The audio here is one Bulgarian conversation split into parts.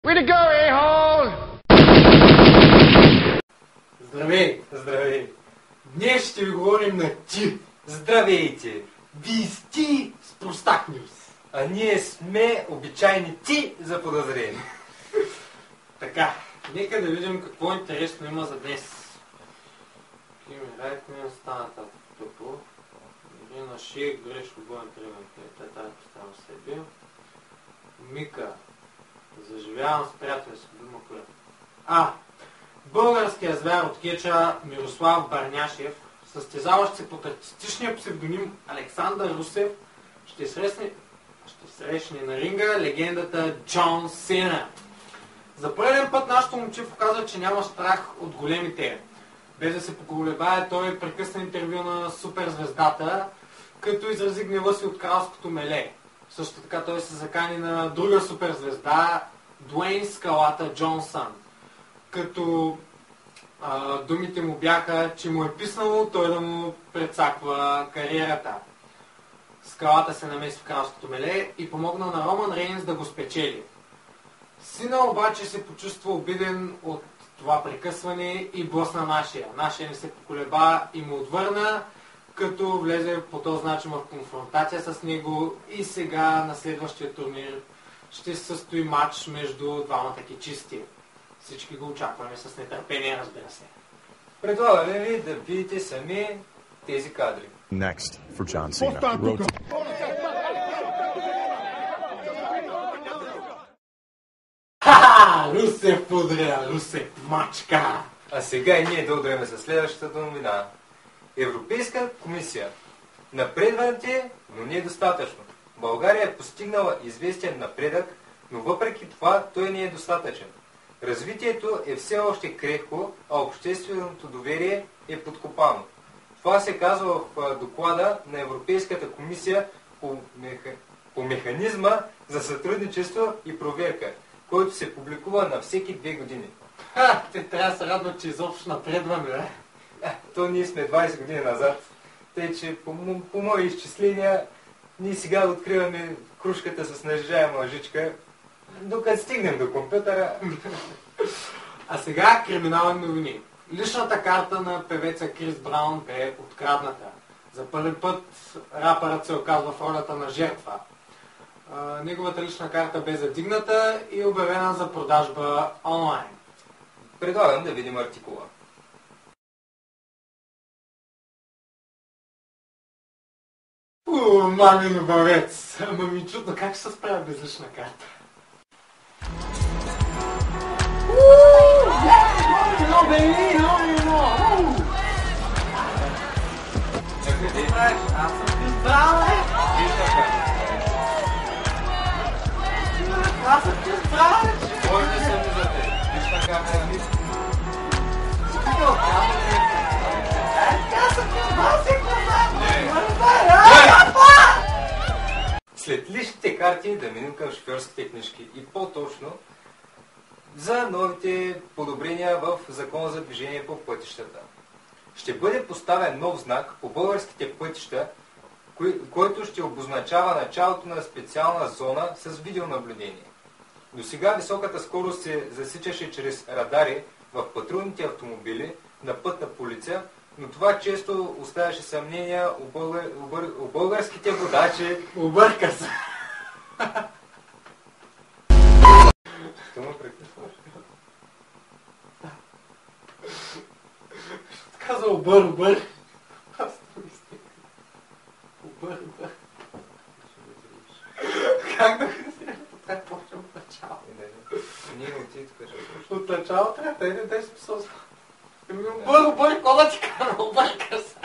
Way to go, a-hole! Здравей! Здравей! Днес ще ви говорим на ти. Здравейте! Вие сте с Простак Нюс. А ние сме обичайни ти за подозрени. Така, нека да видим какво интересно има за днес. Райт ми остана тъпо. Или на шея грешко боен требен. Тази поставям себе. Мика. Заживявам с приятел си. Дума коя. Българският звяр от кеча Мирослав Барняшев, състезаващ се под артистичния псевдоним Александър Русев, ще срещне на ринга легендата Джон Сина. За първен път нашето момче показва, че няма страх от големите. Без да се поколебае, той прекъсна интервю на суперзвездата, като изрази гнева си от кралското меле. Също така той се закани на друга суперзвезда, Дуейн Скалата Джонсън. Като думите му бяха, че му е писнало той да му прецаква кариерата. Скалата се намеси в кралското меле и помогна на Роман Рейнс да го спечели. Сина обаче се почувства обиден от това прекъсване и блъсна нашия. Нашия не се поколеба и му отвърна, като влезе по този начин в конфронтация с него и сега на следващия турнир ще се състои матч между двамата кечисти. Всички го очакваме с нетърпение, разбира се. Предлагаме ви да видите сами тези кадри. Next for John Cena. Русев удря, Русев мачка! А сега и ние да удряме със следващата новина. Европейска комисия. Напредвате, но не е достатъчно. България е постигнала известен напредък, но въпреки това той не е достатъчен. Развитието е все още крехко, а общественото доверие е подкопано. Това се казва в доклада на Европейската комисия по механизма за сътрудничество и проверка, който се публикува на всеки 2 години. Те трябва да се радват, че изобщо напредваме, бе. То ние сме 20 години назад, тъй че по мои изчисления ние сега откриваме кружката с нажижаема лъжичка, докато стигнем до компютъра. А сега криминални новини. Личната карта на певеца Крис Браун бе открадната. За първи път рапърът се оказва в ролята на жертва. Неговата лична карта бе задигната и обявена за продажба онлайн. Предлагам да видим артикула. Мамин бавец! Ама ми чудно как ще се справя без лична карта. Аз съм Крис Браун, Аз съм Крис Браун, Може да се виждате. Лична карта е лист. След личните карти да минем към шофьорските книжки и по-точно за новите подобрения в Закона за движение по пътищата. Ще бъде поставен нов знак по българските пътища, който ще обозначава началото на специална зона с видеонаблюдение. Досега високата скорост се засичаше чрез радари в патрулните автомобили на пътна полиция, но това често оставяше съмнения у българските водачи. Обърка се! Що ме прекъсваш? Каза обър. Аз не ми стига. Обър. Как да го си? Трябва да почнем от начало. Ние отиде тук. От начало трябва да е 10 писоса. Обър, кола ти кара, обърка се.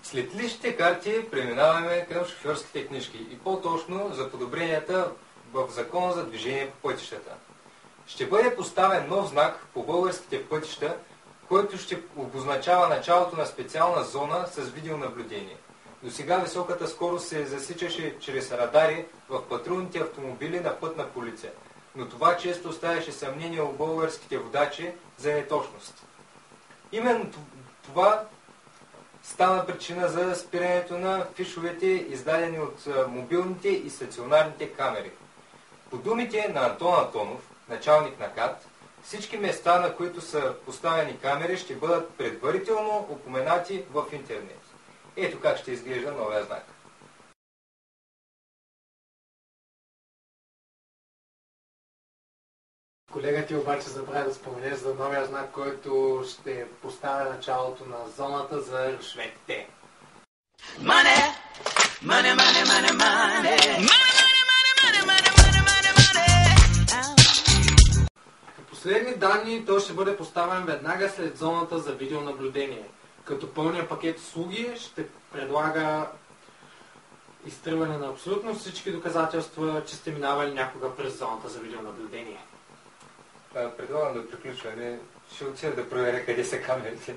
След личните карти преминаваме към шофьорските книжки и по-точно за подобренията в Закона за движение по пътищата. Ще бъде поставен нов знак по българските пътища, който ще обозначава началото на специална зона с видеонаблюдение. Досега високата скорост се засичаше чрез радари в патрулните автомобили на пътна полиция, но това често оставяше съмнение у българските водачи за неточност. Именно това стана причина за спирането на фишовете, издадени от мобилните и стационарните камери. По думите на Антон Антонов, началник на КАТ, всички места, на които са поставени камери, ще бъдат предварително упоменати в интернет. Ето как ще изглежда новия знак. Колега ти обаче забравя да споменеш за новия знак, който ще поставя началото на зоната за рушветите. По последни данни той ще бъде поставен веднага след зоната за видеонаблюдение, като пълният пакет услуги ще предлага изтриване на абсолютно всички доказателства, че сте минавали някога през зоната за видеонаблюдение. Предлагам да приключваме. Ще отида да проверя къде са камерите.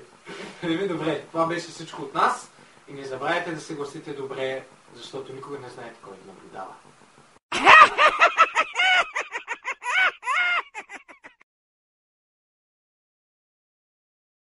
Добре, това беше всичко от нас и не забравяйте да се гласите добре, защото никога не знаете кой наблюдава.